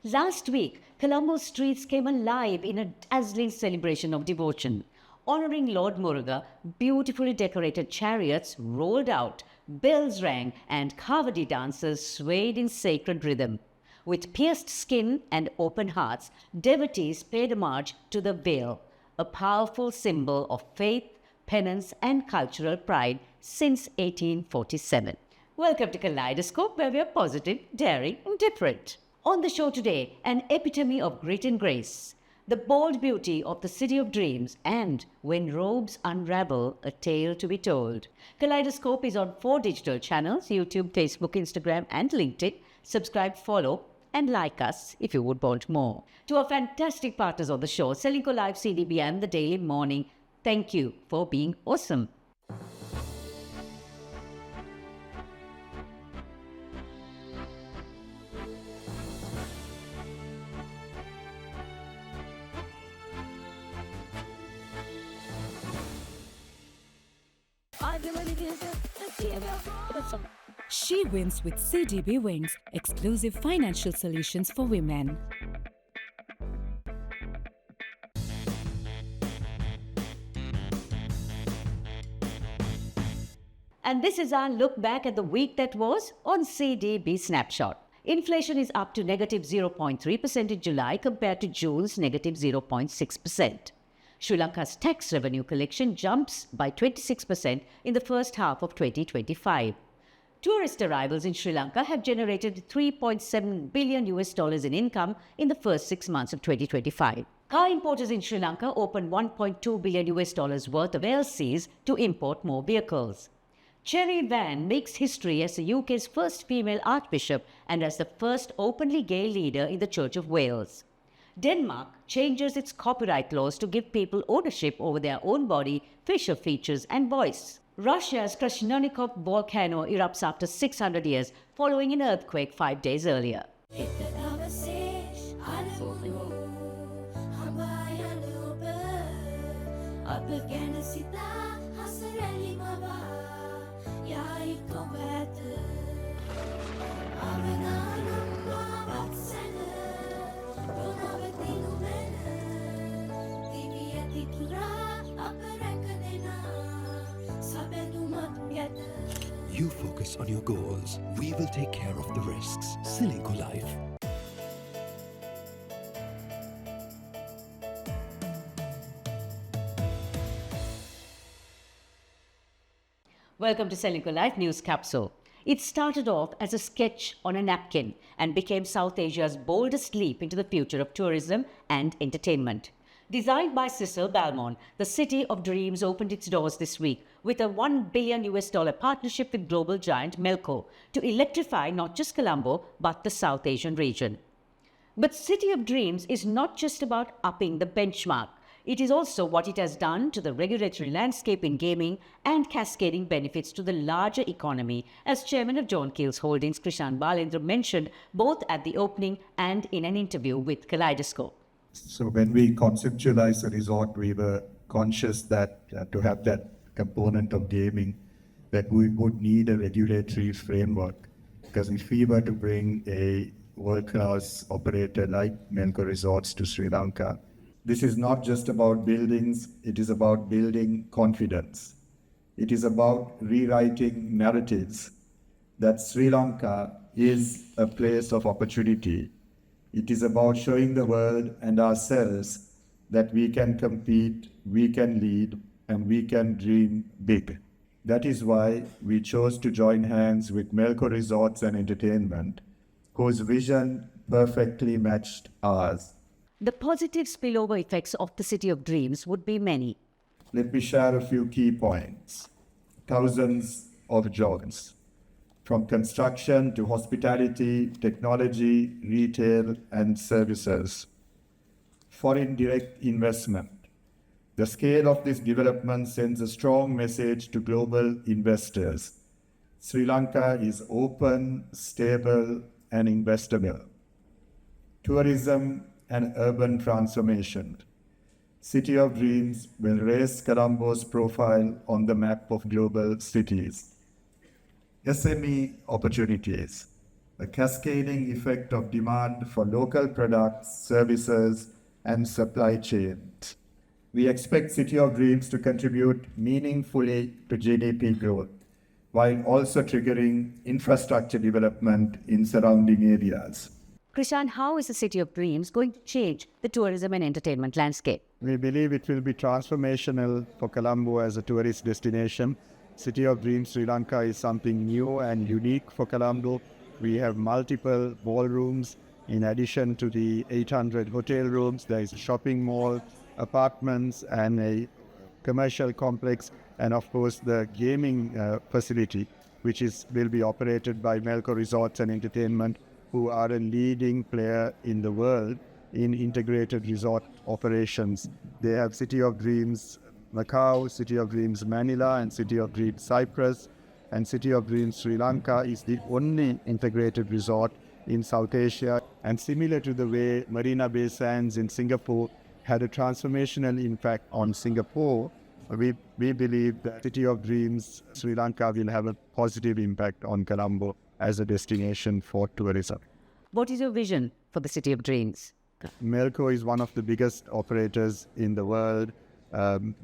Last week, Colombo's streets came alive in a dazzling celebration of devotion. Honoring Lord Muruga, beautifully decorated chariots rolled out, bells rang, and Kavadi dancers swayed in sacred rhythm. With pierced skin and open hearts, devotees paid homage to the veil, a powerful symbol of faith, penance, and cultural pride since 1847. Welcome to Kaleidoscope, where we are positive, daring, and different. On the show today, an epitome of grit and grace, the bold beauty of the city of dreams, and when robes unravel, a tale to be told. Kaleidoscope is on 4 digital channels: YouTube, Facebook, Instagram, and LinkedIn. Subscribe, follow, and like us if you would want more. To our fantastic partners on the show, Srilanka Live CDB and The Daily Morning, thank you for being awesome. She wins with CDB Wings, exclusive financial solutions for women. And this is our look back at the week that was on CDB Snapshot. Inflation is up to negative 0.3% in July compared to June's negative 0.6%. Sri Lanka's tax revenue collection jumps by 26% in the first half of 2025. Tourist arrivals in Sri Lanka have generated $3.7 billion in income in the first 6 months of 2025. Car importers in Sri Lanka opened $1.2 billion worth of LCs to import more vehicles. Cherry Van makes history as the UK's first female archbishop and as the first openly gay leader in the Church of Wales. Denmark changes its copyright laws to give people ownership over their own body, facial features, and voice. Russia's Krasnonikov volcano erupts after 600 years, following an earthquake 5 days earlier. You focus on your goals. We will take care of the risks. Srilanka Life. Welcome to Srilanka Life News Capsule. It started off as a sketch on a napkin and became South Asia's boldest leap into the future of tourism and entertainment. Designed by Cecil Balmond, the City of Dreams opened its doors this week with a $1 billion partnership with global giant Melco to electrify not just Colombo but the South Asian region. But City of Dreams is not just about upping the benchmark. It is also what it has done to the regulatory landscape in gaming and cascading benefits to the larger economy, as Chairman of John Keells Holdings Krishan Balendra mentioned both at the opening and in an interview with Kaleidoscope. So when we conceptualized the resort, we were conscious that to have that component of gaming, that we would need a regulatory framework. Because if we were to bring a world-class operator like Melco Resorts to Sri Lanka, this is not just about buildings, it is about building confidence. It is about rewriting narratives that Sri Lanka is a place of opportunity. It is about showing the world and ourselves that we can compete, we can lead, and we can dream big. That is why we chose to join hands with Melco Resorts and Entertainment, whose vision perfectly matched ours. The positive spillover effects of the City of Dreams would be many. Let me share a few key points. Thousands of jobs, from construction to hospitality, technology, retail, and services. Foreign direct investment. The scale of this development sends a strong message to global investors. Sri Lanka is open, stable, and investable. Tourism and urban transformation. City of Dreams will raise Colombo's profile on the map of global cities. SME opportunities. a cascading effect of demand for local products, services, and supply chains. We expect City of Dreams to contribute meaningfully to GDP growth, while also triggering infrastructure development in surrounding areas. Krishan, how is the City of Dreams going to change the tourism and entertainment landscape? We believe it will be transformational for Colombo as a tourist destination. City of Dreams Sri Lanka is something new and unique for Colombo. We have multiple ballrooms. In addition to the 800 hotel rooms, there is a shopping mall, apartments, and a commercial complex, and of course the gaming facility, which will be operated by Melco Resorts and Entertainment, who are a leading player in the world in integrated resort operations. They have City of Dreams Macau, City of Dreams Manila, and City of Dreams Cyprus. And City of Dreams Sri Lanka is the only integrated resort in South Asia. And similar to the way Marina Bay Sands in Singapore had a transformational impact on Singapore, we believe that City of Dreams Sri Lanka will have a positive impact on Colombo as a destination for tourism. What is your vision for the City of Dreams? Melco is one of the biggest operators in the world.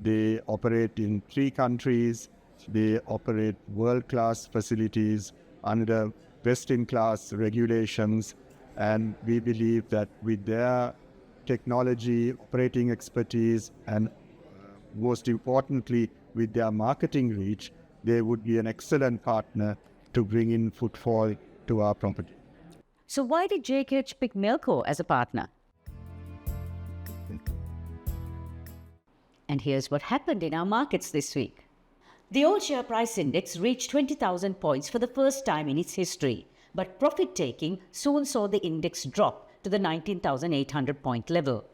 They operate in 3 countries. They operate world-class facilities under best-in-class regulations. And we believe that with their technology, operating expertise, and most importantly, with their marketing reach, they would be an excellent partner to bring in footfall to our property. So why did JKH pick Melco as a partner? And here's what happened in our markets this week. The All Share Price Index reached 20,000 points for the first time in its history, but profit-taking soon saw the index drop to the 19,800 point level.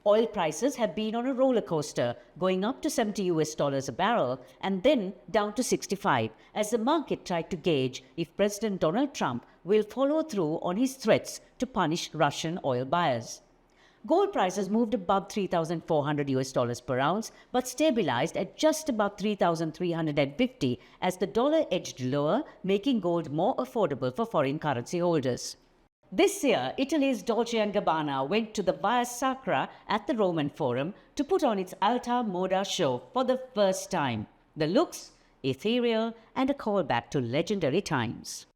Oil prices have been on a roller coaster, going up to $70 a barrel and then down to 65, as the market tried to gauge if President Donald Trump will follow through on his threats to punish Russian oil buyers. Gold prices moved above $3,400 per ounce, but stabilized at just above 3,350 as the dollar edged lower, making gold more affordable for foreign currency holders. This year, Italy's Dolce & Gabbana went to the Via Sacra at the Roman Forum to put on its Alto Moda show for the first time. The looks, ethereal, and a callback to legendary times.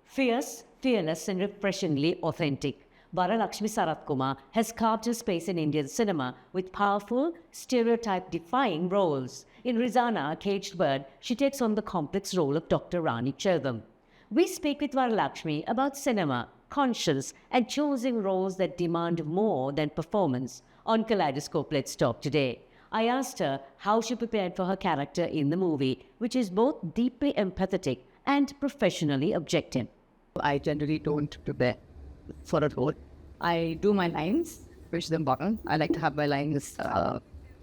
Fierce, fearless, and refreshingly authentic, Varalaxmi Sarathkumar has carved her space in Indian cinema with powerful, stereotype-defying roles. In Rizana, a caged bird, she takes on the complex role of Dr. Rani Cherdam. We speak with Varalaxmi about cinema, conscience, and choosing roles that demand more than performance. On Kaleidoscope, Let's Talk today. I asked her how she prepared for her character in the movie, which is both deeply empathetic and professionally objective. I generally don't prepare for a role. I do my lines, push them button. I like to have my lines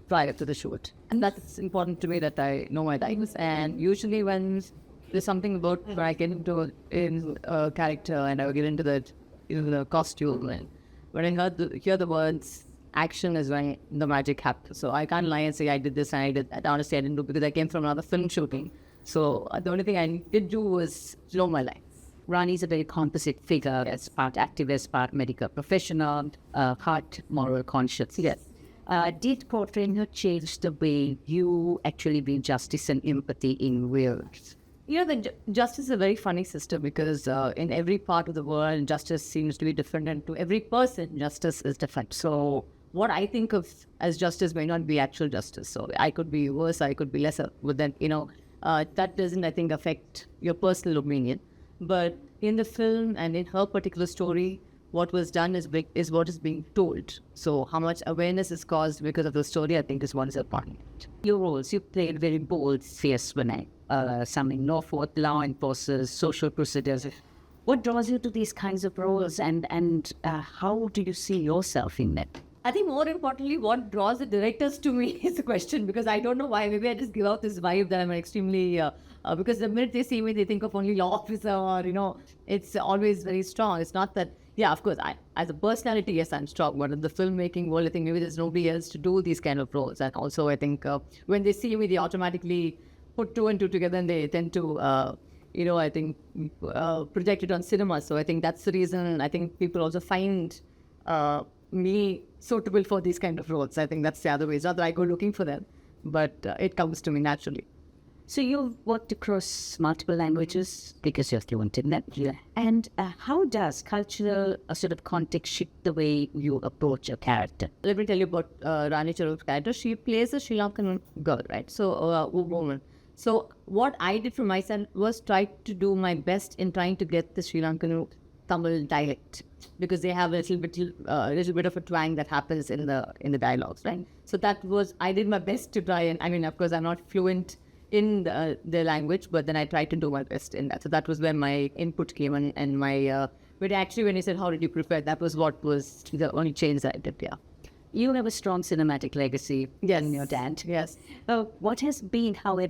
prior to the shoot. And that's important to me that I know my lines. And usually when there's something about where I get into in a character and I get into the costume, and when I hear the words, action is when the magic happens. So I can't lie and say I did this and I did that. Honestly, I didn't do, because I came from another film shooting. So the only thing I did do was know my lines. Rani is a very composite figure, as part activist, part medical professional, heart, moral conscience. Yes. Did portraying her change the way you actually bring justice and empathy in words? You know, justice is a very funny system, because in every part of the world, justice seems to be different, and to every person, justice is different. So what I think of as justice may not be actual justice. So I could be worse, I could be lesser, but then, that doesn't, I think, affect your personal opinion. But in the film and in her particular story, what was done is what is being told. So how much awareness is caused because of the story, I think, is one is important. Your roles, you played very bold, fierce women, something Norfolk, law enforcers, social procedures. What draws you to these kinds of roles, and how do you see yourself in them? I think more importantly, what draws the directors to me is the question, because I don't know why. Maybe I just give out this vibe that I'm extremely, because the minute they see me, they think of only law officer, or, it's always very strong. It's not that Yeah, of course. As a personality, yes, I'm strong. But in the filmmaking world, I think maybe there's nobody else to do these kind of roles. And also, I think when they see me, they automatically put two and two together, and they tend to, I think, project it on cinema. So I think that's the reason. I think people also find me suitable for these kind of roles. I think that's the other way. It's not that I go looking for them, but it comes to me naturally. So you've worked across multiple languages because you're fluent in that. Yeah. And how does cultural sort of context shift the way you approach a character? Let me tell you about Rani Charu's character. She plays a Sri Lankan girl, right? So, a woman. So, what I did for myself was try to do my best in trying to get the Sri Lankan Tamil dialect, because they have a little bit of a twang that happens in the dialogues, right? So I did my best to try, and I mean, of course, I'm not fluent in the language, but then I tried to do my best in that. So that was where my input came in, and my but actually when he said, how did you prepare, that was what was the only change that I did. Yeah. You have a strong cinematic legacy in your dad. Yes. What has been your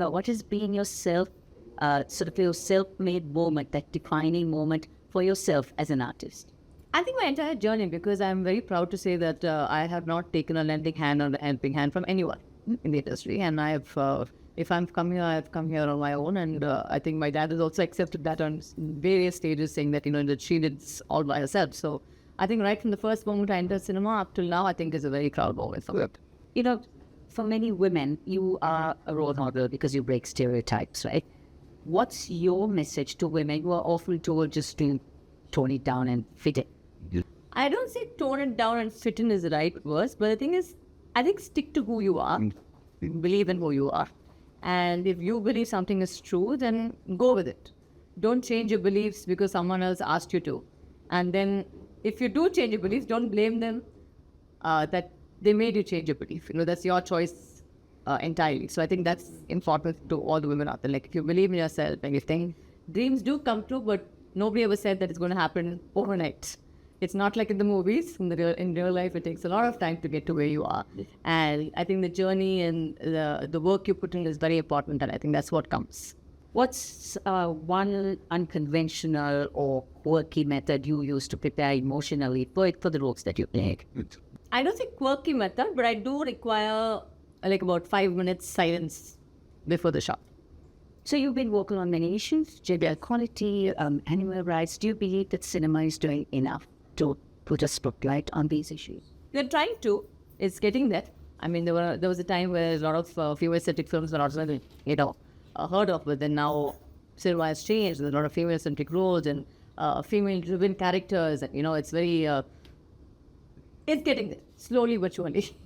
your self-made moment, that defining moment for yourself as an artist? I think my entire journey, because I'm very proud to say that I have not taken a lending hand or a helping hand from anyone in the industry, and I have. If I'm come here, I've come here on my own, and I think my dad has also accepted that on various stages, saying that that she did all by herself. So I think right from the first moment I entered cinema up till now, I think is a very proud moment for me. For many women, you are a role model because you break stereotypes, right? What's your message to women who are often told just to tone it down and fit in? I don't say tone it down and fit in is the right words, but the thing is, I think stick to who you are, believe in who you are. And if you believe something is true, then go with it. Don't change your beliefs because someone else asked you to. And then if you do change your beliefs, don't blame them that they made you change your belief. That's your choice entirely. So I think that's important to all the women out there. Like, if you believe in yourself and you think dreams do come true, but nobody ever said that it's going to happen overnight. It's not like in the movies. In real life, it takes a lot of time to get to where you are. And I think the journey and the work you put in is very important, and I think that's what counts. What's one unconventional or quirky method you use to prepare emotionally for the roles that you play? I don't think quirky method, but I do require about 5 minutes silence before the shot. So you've been working on many issues, gender equality, animal rights. Do you believe that cinema is doing enough to put a spotlight on these issues? They're trying to. It's getting there. I mean, there was a time where a lot of female-centric films were not heard of, but then now cinema has changed. There's a lot of female-centric roles and female-driven characters, and it's very. It's getting there, slowly but surely.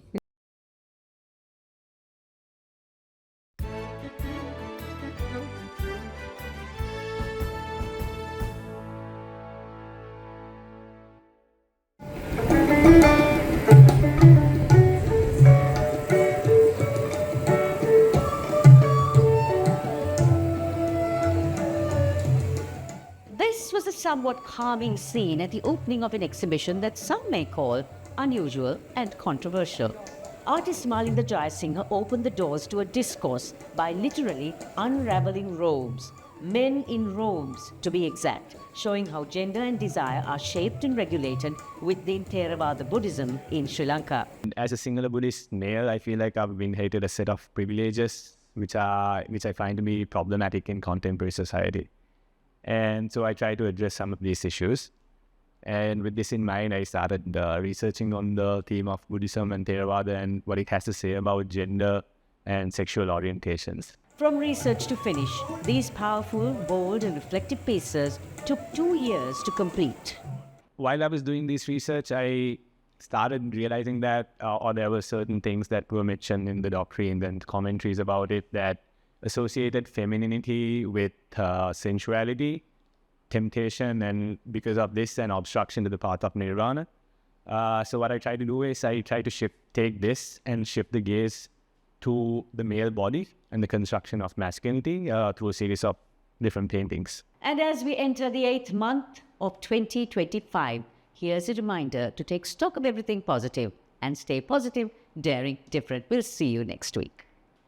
This was a somewhat calming scene at the opening of an exhibition that some may call unusual and controversial. Artist Malinda Jayasinghe opened the doors to a discourse by literally unraveling robes, men in robes to be exact, showing how gender and desire are shaped and regulated within Theravada Buddhism in Sri Lanka. As a singular Buddhist male, I feel like I've inherited a set of privileges which I find to be problematic in contemporary society. And so I try to address some of these issues. And with this in mind, I started researching on the theme of Buddhism and Theravada and what it has to say about gender and sexual orientations. From research to finish, these powerful, bold and reflective pieces took 2 years to complete. While I was doing this research, I started realizing that there were certain things that were mentioned in the doctrines and commentaries about it that associated femininity with sensuality, temptation, and because of this, an obstruction to the path of nirvana. So what I try to do is I try to take this and shift the gaze to the male body and the construction of masculinity through a series of different paintings. And as we enter the 8th month of 2025, here's a reminder to take stock of everything positive and stay positive, daring, different. We'll see you next week.